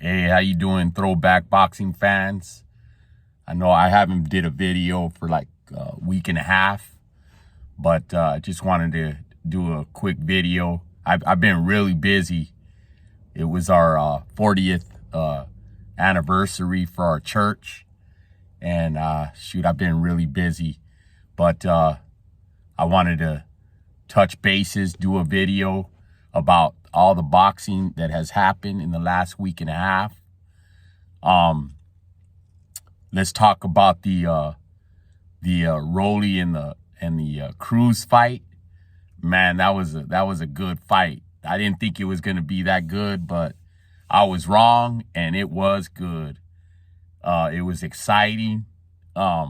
Hey, how you doing, throwback boxing fans? I know I haven't did a video for like a week and a half, but I just wanted to do a quick video. I've been really busy. It was our 40th anniversary for our church, and shoot, I've been really busy. But I wanted to touch bases, do a video about all the boxing that has happened in the last week and a half. Let's talk about the Rolly and the Cruz fight. Man, that was a good fight. I didn't think it was going to be that good, but I was wrong, and it was good. It was exciting. I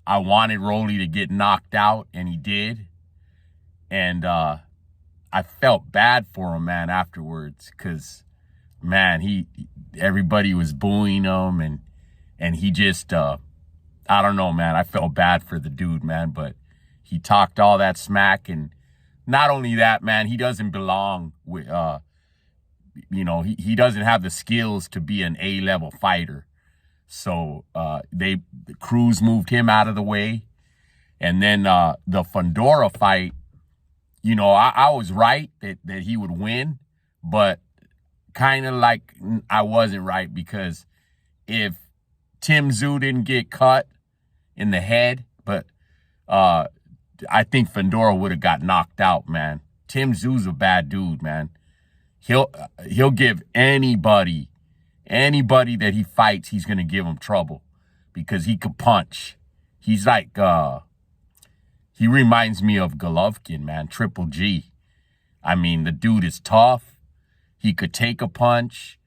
wanted Rolly to get knocked out, and he did. And I felt bad for him, man, afterwards, because, man, everybody was booing him, and he just, I don't know, man. I felt bad for the dude, man, but he talked all that smack, and not only that, man, he doesn't belong with, he doesn't have the skills to be an A-level fighter. So Cruz moved him out of the way, and then the Fundora fight. I was right that he would win, but kind of like I wasn't right, because if Tim Tszyu didn't get cut in the head, but I think Fundora would have got knocked out, man. Tim Tszyu's a bad dude, man. He'll give anybody that he fights, he's going to give him trouble, because he could punch. He's like, he reminds me of Golovkin, man, Triple G. I mean, the dude is tough. He could take a punch.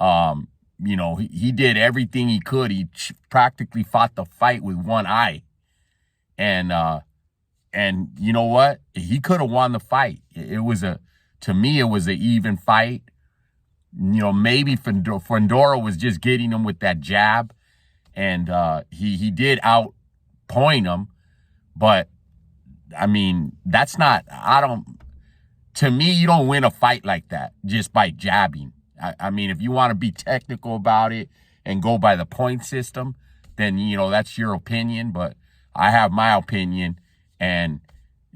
He did everything he could. He practically fought the fight with one eye. And you know what? He could have won the fight. To me, it was an even fight. Maybe Fundora was just getting him with that jab, and he did outpoint him. But I mean, to me, you don't win a fight like that just by jabbing. I mean, if you want to be technical about it and go by the point system, then, that's your opinion. But I have my opinion, and,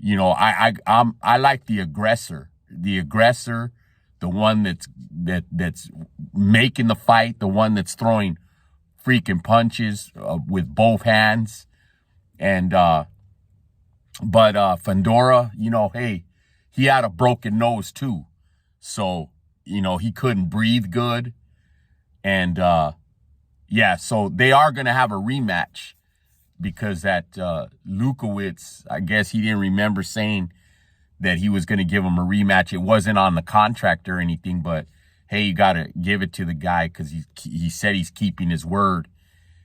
I like the aggressor, the one that's making the fight, the one that's throwing freaking punches with both hands. And, but Fundora, hey, he had a broken nose too. So, he couldn't breathe good. And, yeah, so they are going to have a rematch, because that Lukowitz, I guess he didn't remember saying that he was going to give him a rematch. It wasn't on the contract or anything, but hey, you got to give it to the guy, because he said he's keeping his word,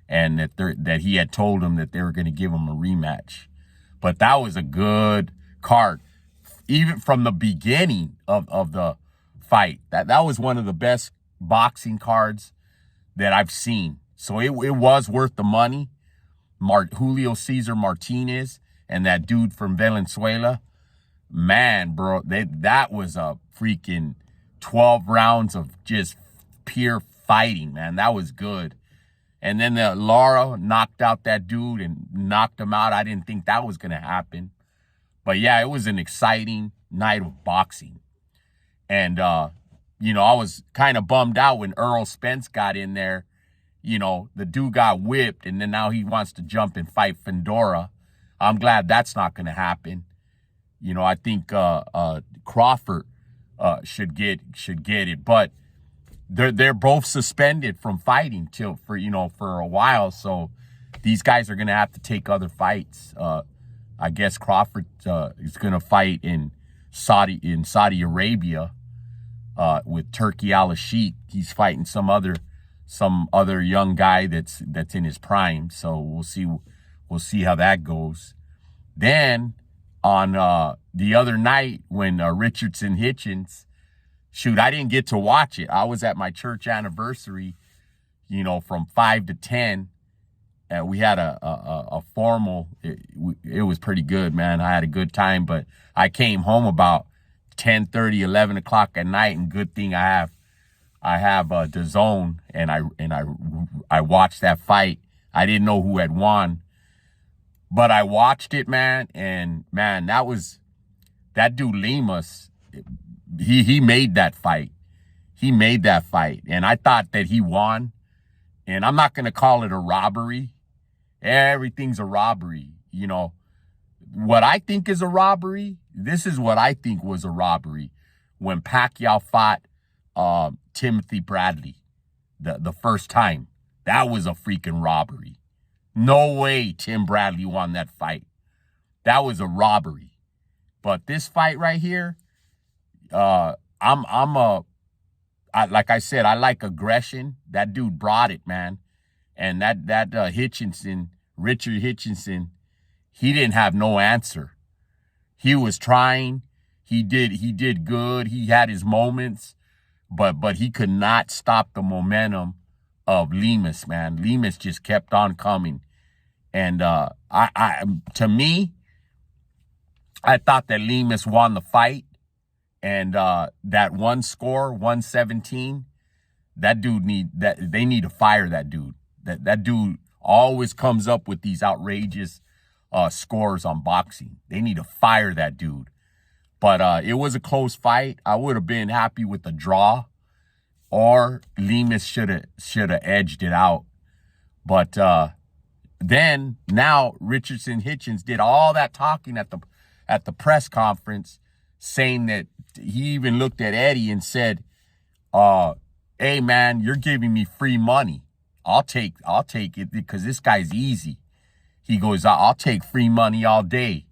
and that he had told him that they were going to give him a rematch. But that was a good card, even from the beginning of the fight. That was one of the best boxing cards that I've seen. So it was worth the money. Julio Cesar Martinez and that dude from Venezuela, man, bro, that was a freaking 12 rounds of just pure fighting, man. That was good. And then Lara knocked out that dude and knocked him out. I didn't think that was going to happen. But yeah, it was an exciting night of boxing. And, I was kind of bummed out when Earl Spence got in there. The dude got whipped, and then now he wants to jump and fight Fundora. I'm glad that's not going to happen. I think Crawford should get it, but they're both suspended from fighting for a while. So these guys are going to have to take other fights. I guess Crawford is going to fight in Saudi Arabia with Turki Al-Sheikh. He's fighting some other young guy that's in his prime. So we'll see how that goes. Then on the other night when Richardson Hitchens, shoot, I didn't get to watch it. I was at my church anniversary, from 5 to 10. And we had a formal, it was pretty good, man. I had a good time, but I came home about 10:30, 11 o'clock at night, and good thing I I have DAZN, and I watched that fight. I didn't know who had won, but I watched it, man, and man, that dude Limas. He made that fight. He made that fight, and I thought that he won. And I'm not gonna call it a robbery. Everything's a robbery, you know. What I think is a robbery. This is what I think was a robbery when Pacquiao fought Timothy Bradley the first time. That was a freaking robbery. No way Tim Bradley won that fight. That was a robbery. But this fight right here, like I said, I like aggression. That dude brought it, man. And that Richard Hitchinson, he didn't have no answer. He was trying. He did good. He had his moments, but he could not stop the momentum of Limas, man. Limas just kept on coming. And to me, I thought that Limas won the fight. And that one score, 117, they need to fire that dude. That dude always comes up with these outrageous scores on boxing. They need to fire that dude. But it was a close fight. I would have been happy with a draw, or Limas should have edged it out. But then now Richardson Hitchens did all that talking at the press conference, saying that he even looked at Eddie and said, hey man, you're giving me free money. I'll take it because this guy's easy. He goes, I'll take free money all day.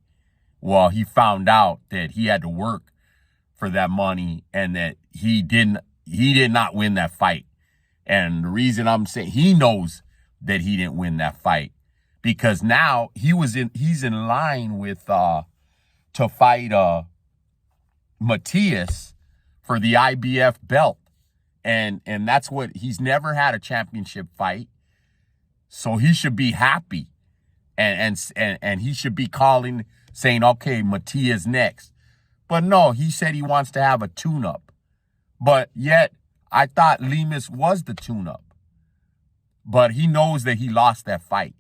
Well, he found out that he had to work for that money and that he did not win that fight. And the reason I'm saying, he knows that he didn't win that fight because now he's in line with to fight Matias for the IBF belt. And that's what, he's never had a championship fight. So he should be happy. And he should be calling, saying, okay, Matias next. But no, he said he wants to have a tune-up. But yet, I thought Limas was the tune-up. But he knows that he lost that fight.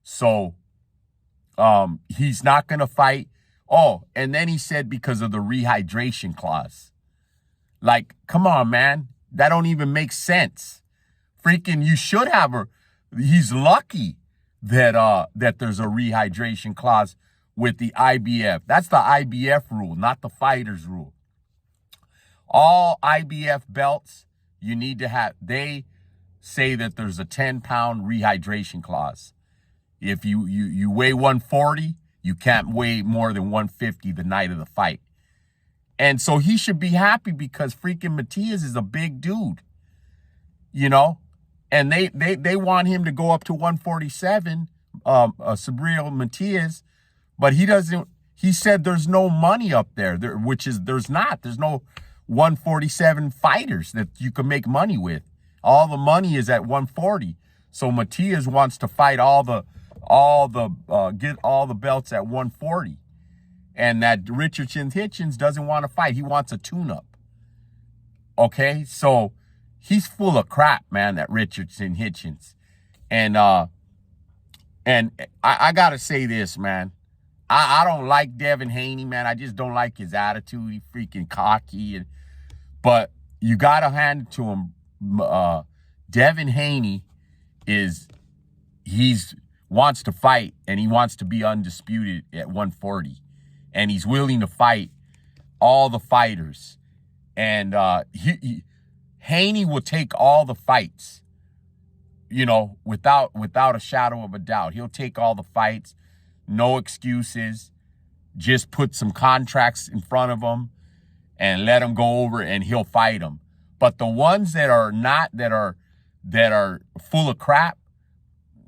So he's not going to fight. Oh, and then he said because of the rehydration clause. Like, come on, man. That don't even make sense. Freaking, you should have her. He's lucky that there's a rehydration clause with the IBF. That's the IBF rule, not the fighters rule. All IBF belts, you need to have, they say that there's a 10-pound rehydration clause. If you weigh 140, you can't weigh more than 150 the night of the fight. And so he should be happy because freaking Matias is a big dude, you know, and they want him to go up to 147, Sabriel Matias, but he said there's no money up there, there's no 147 fighters that you can make money with. All the money is at 140. So Matias wants to fight get all the belts at 140. And that Richardson Hitchens doesn't want to fight. He wants a tune-up. Okay? So he's full of crap, man, that Richardson Hitchens. And I gotta say this, man. I don't like Devin Haney, man. I just don't like his attitude. He's freaking cocky. But you gotta hand it to him. Devin Haney wants to fight, and he wants to be undisputed at 140. And he's willing to fight all the fighters. And Haney will take all the fights, you know, without a shadow of a doubt. He'll take all the fights, no excuses. Just put some contracts in front of him and let him go over, and he'll fight them. But the ones that are full of crap,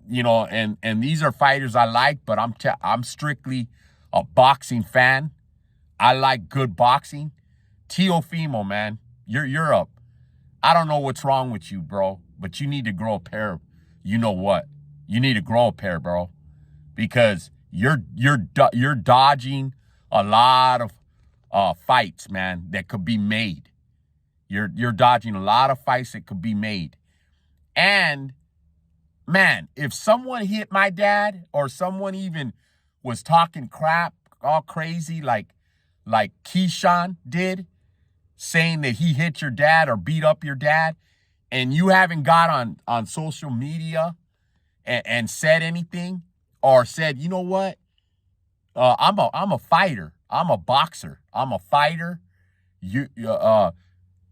you know, and these are fighters I like, but I'm strictly a boxing fan. I like good boxing. Teofimo, man, you're up. I don't know what's wrong with you, bro, but you need to grow a pair. You know what? You need to grow a pair, bro, because you're dodging a lot of fights, man, that could be made. You're dodging a lot of fights that could be made. And man, if someone hit my dad or someone even was talking crap, all crazy like Keyshawn did, saying that he hit your dad or beat up your dad, and you haven't got on social media and said anything or said, you know what, I'm a fighter, I'm a boxer, I'm a fighter.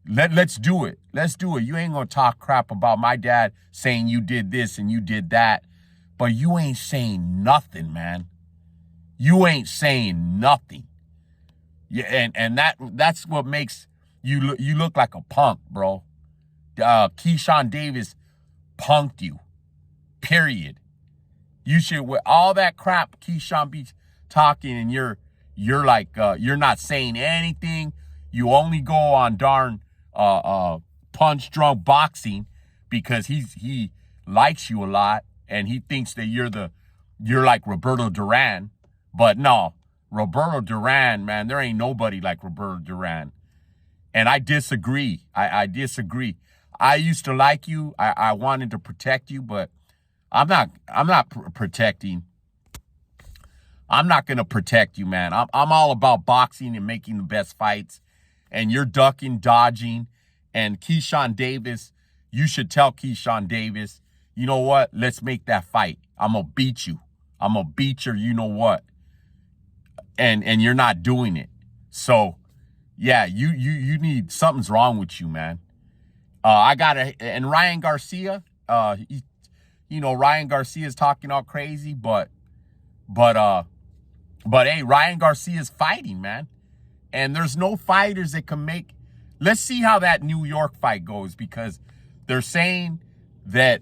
Let's do it. Let's do it. You ain't gonna talk crap about my dad saying you did this and you did that, but you ain't saying nothing, man. You ain't saying nothing. Yeah, and that's what makes you look like a punk, bro. Keyshawn Davis punked you. Period. You should, with all that crap Keyshawn be talking, and you're like you're not saying anything. You only go on darn punch drunk boxing because he likes you a lot and he thinks that you're like Roberto Duran. But no, Roberto Duran, man, there ain't nobody like Roberto Duran. And I disagree. I disagree. I used to like you. I wanted to protect you, but I'm not protecting. I'm not going to protect you, man. I'm all about boxing and making the best fights. And you're ducking, dodging. And Keyshawn Davis, you should tell Keyshawn Davis, you know what? Let's make that fight. I'm going to beat you. I'm going to beat your you know what. And you're not doing it. So, yeah, you need, something's wrong with you, man. And Ryan Garcia, Ryan Garcia is talking all crazy, but hey, Ryan Garcia is fighting, man. And there's no fighters that can make. Let's see how that New York fight goes, because they're saying that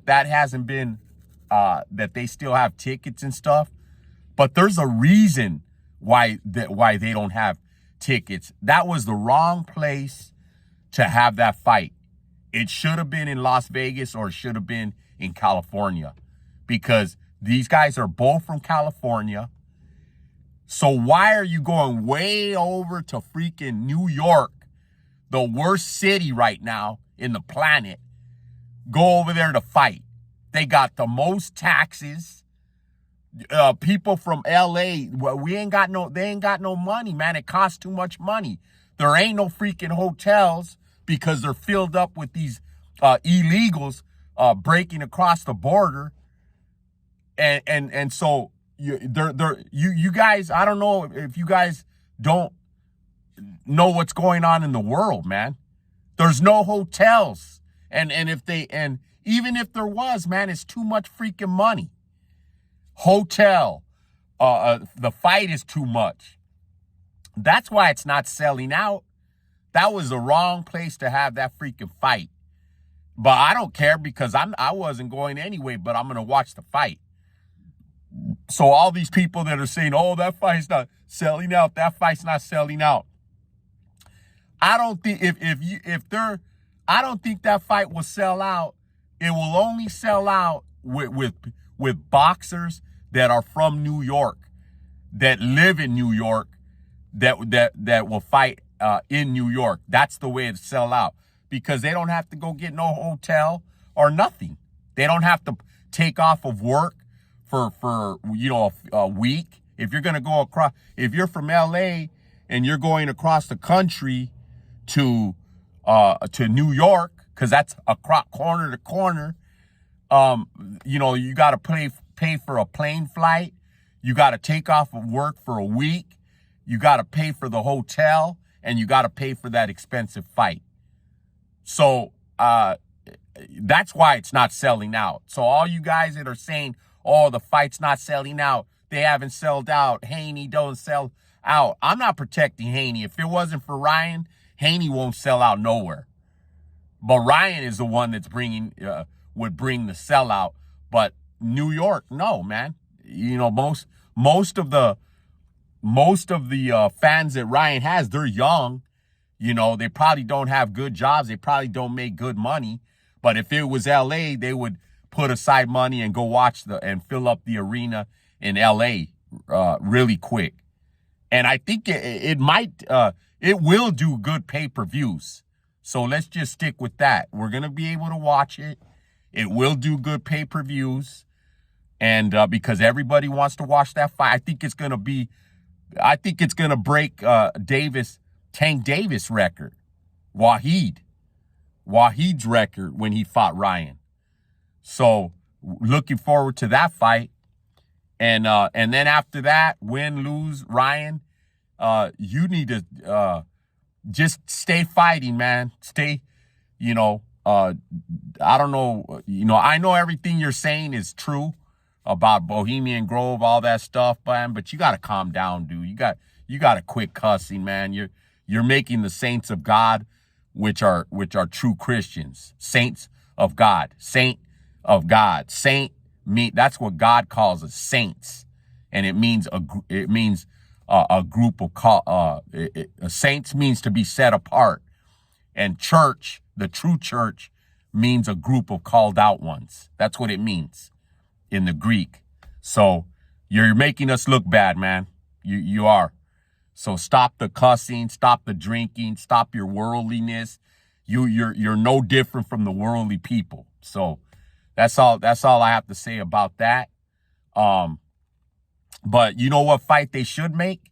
hasn't been, that they still have tickets and stuff. But there's a reason why they don't have tickets. That was the wrong place to have that fight. It should have been in Las Vegas, or it should have been in California, because these guys are both from California. So why are you going way over to freaking New York, the worst city right now in the planet? Go over there to fight. They got the most taxes. People from LA, well, they ain't got no money, man. It costs too much money. There ain't no freaking hotels because they're filled up with these illegals breaking across the border. And so you guys, I don't know if you guys don't know what's going on in the world, man. There's no hotels. And even if there was, man, it's too much freaking money. Hotel, the fight is too much. That's why it's not selling out. That was the wrong place to have that freaking fight. But I don't care, because I wasn't going anyway, but I'm going to watch the fight. So all these people that are saying, oh, that fight's not selling out, that fight's not selling out. I don't think I don't think that fight will sell out. It will only sell out with boxers that are from New York, that live in New York, that will fight in New York. That's the way it sell out, because they don't have to go get no hotel or nothing. They don't have to take off of work for a week. If you're going to go across, if you're from LA and you're going across the country to New York, because that's across corner to corner, you got to pay for a plane flight. You got to take off of work for a week. You got to pay for the hotel, and you got to pay for that expensive fight. So that's why it's not selling out. So all you guys that are saying, oh, the fight's not selling out, they haven't sold out, Haney don't sell out. I'm not protecting Haney. If it wasn't for Ryan, Haney won't sell out nowhere. But Ryan is the one that's would bring the sellout. But New York, no, man. Most of the fans that Ryan has, they're young. They probably don't have good jobs. They probably don't make good money. But if it was LA, they would put aside money and go watch and fill up the arena in LA really quick. And I think it will do good pay-per-views. So let's just stick with that. We're going to be able to watch it. It will do good pay-per-views. And because everybody wants to watch that fight, I think it's going to break Tank Davis record, Wahid's record when he fought Ryan. So looking forward to that fight. And then after that, win, lose, Ryan, you need to just stay fighting, man. Stay, I don't know, I know everything you're saying is true about Bohemian Grove, all that stuff, man, but you got to calm down, dude. You got to quit cussing, man. You're making the saints of God, which are true Christians, saints of God, saint of God, saint. That's what God calls us, saints, and it means a group of saints means to be set apart, and church, the true church, means a group of called out ones. That's what it means in the Greek. So you're making us look bad, man. You are. So stop the cussing, stop the drinking, stop your worldliness. You're no different from the worldly people. So that's all I have to say about that. But you know what fight they should make?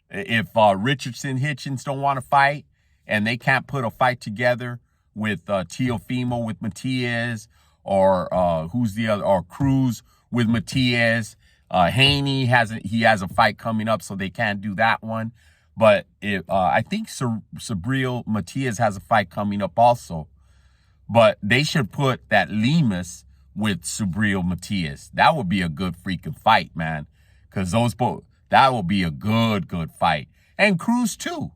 If Richardson Hitchens don't want to fight and they can't put a fight together with Teofimo with Matias, or who's the other, or Cruz with Matias. Haney has a fight coming up, so they can't do that one. But I think Subriel Matias has a fight coming up also. But they should put that Lemus with Subriel Matias. That would be a good freaking fight, man. Because that would be a good fight. And Cruz too.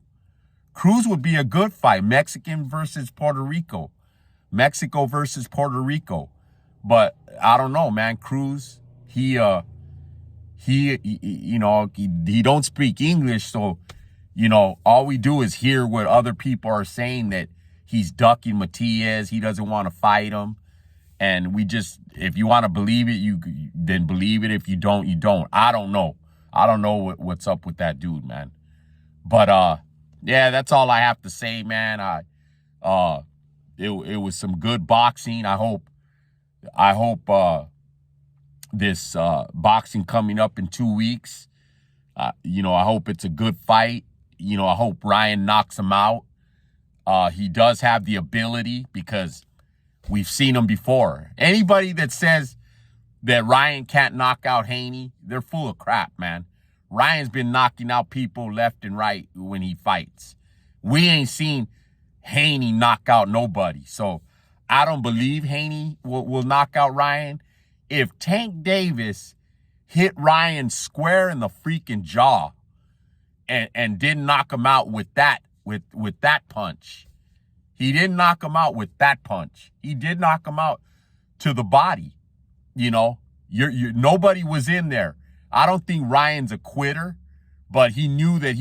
Cruz would be a good fight. Mexican versus Puerto Rico. Mexico versus Puerto Rico. But I don't know, man. Cruz, he don't speak English, so all we do is hear what other people are saying, that he's ducking Matias, he doesn't want to fight him, and if you want to believe it, you then believe it. If you don't, you don't. I don't know what's up with that dude, man. But yeah, that's all I have to say, man. It was some good boxing. I hope this boxing coming up in 2 weeks, I hope it's a good fight. I hope Ryan knocks him out. He does have the ability, because we've seen him before. Anybody that says that Ryan can't knock out Haney, they're full of crap, man. Ryan's been knocking out people left and right when he fights. We ain't seen Haney knock out nobody. So I don't believe Haney will knock out Ryan. If Tank Davis hit Ryan square in the freaking jaw and didn't knock him out with that punch. He didn't knock him out with that punch. He did knock him out to the body. Nobody was in there. I don't think Ryan's a quitter, but he knew that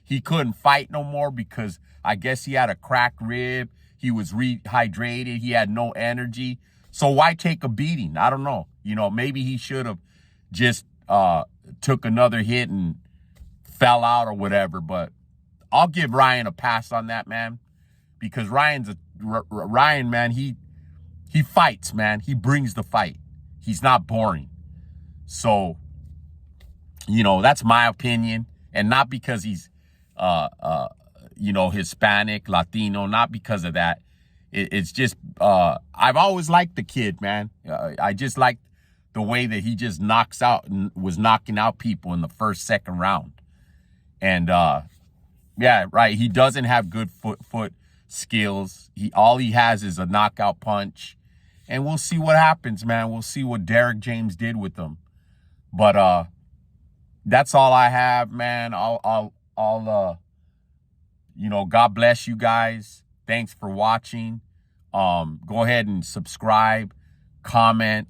he couldn't fight no more, because I guess he had a cracked rib. He was rehydrated. He had no energy. So why take a beating? I don't know. Maybe he should have just took another hit and fell out or whatever. But I'll give Ryan a pass on that, man, because Ryan, man, he fights, man. He brings the fight. He's not boring. So, that's my opinion, and not because he's Hispanic, Latino, not because of that. It's just, I've always liked the kid, man. I just like the way that he just knocks out and was knocking out people in the first, second round. And, yeah, right. He doesn't have good foot skills. All he has is a knockout punch, and we'll see what happens, man. We'll see what Derek James did with him. But, that's all I have, man. God bless you guys. Thanks for watching. Go ahead and subscribe, comment,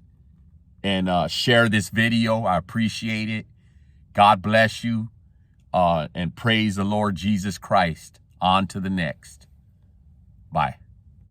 and share this video. I appreciate it. God bless you. And praise the Lord Jesus Christ. On to the next. Bye.